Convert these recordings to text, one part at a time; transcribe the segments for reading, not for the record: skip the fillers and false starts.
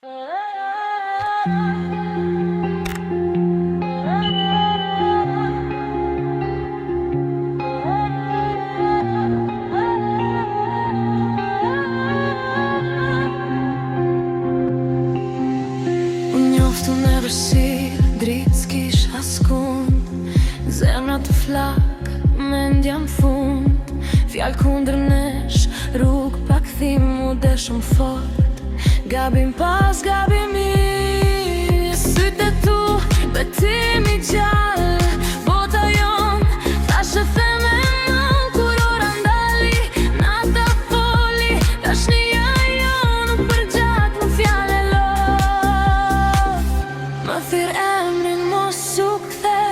Njoftu në vërshirë, dritë s'kish askund, zemra të flak, mendja m'fund, fjallë kundër nesh, rrug pa këthim mu dhe shumë fort, gabim pas gabimi, sytë e tu, betim i gjallë, bota jon, tash e theme nën, kur ora ndali, nata foli, dashnia jon, nuk përgjat më fjallë e lot. Më thirë emrin mos u kthe,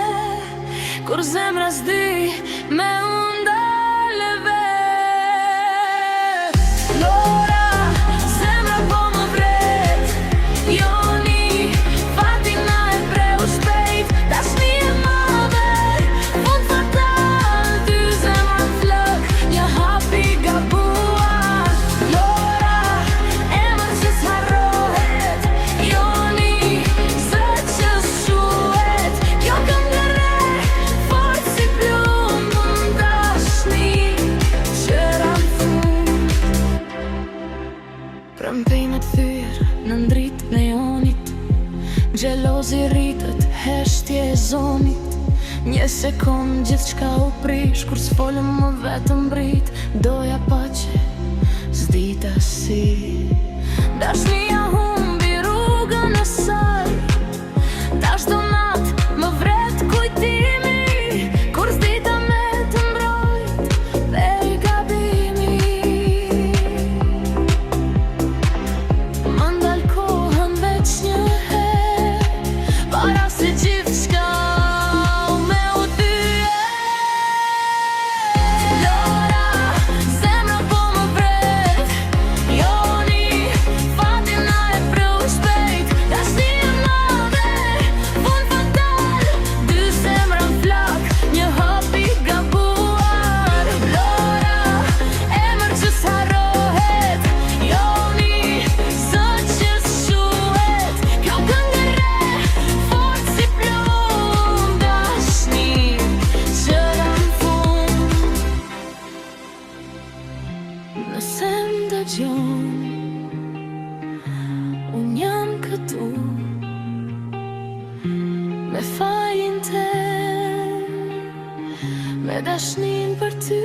kur zemra s'di me undale vet. Lora, zemra po më vret, joni, fati na e preu shpejt, dashni e madhe, fund fatal, dy zemra flok, një hapi gabuar. Lora, emër që s'harrohet, joni, zë që shuhet, kjo këngë re, fort si plumb, mund dashni, qëra m'fund. Prëmpej me t'thyrë në ndrit në jonit, gjelozi rritët, heshtje e zonit. Një sekund gjithë qka u prish, kur s'folëm më vetëm brit, doja pace, s'dita si. Dashnia humbi rrugën e saj, tash do natë më vret kujtimi, kur s'dita me të mbrojt, dhe i gabimi. Më ndal kohën veç një herë, para se gjithë shka u me u dyet. Lora, zemra po më vret, joni, fati na e preu shpejt, dashni e madhe, fund fatal, dy zemra m'flak, një hapi gabuar. Lora, emër që s'harrohet, joni, zë që s'shuhet, kjo këngë re, fort si plumb, dashni, qëra m'fund. Nëse m'dëgjon, unë jam këtu, me fajin tem, me dashnin për ty.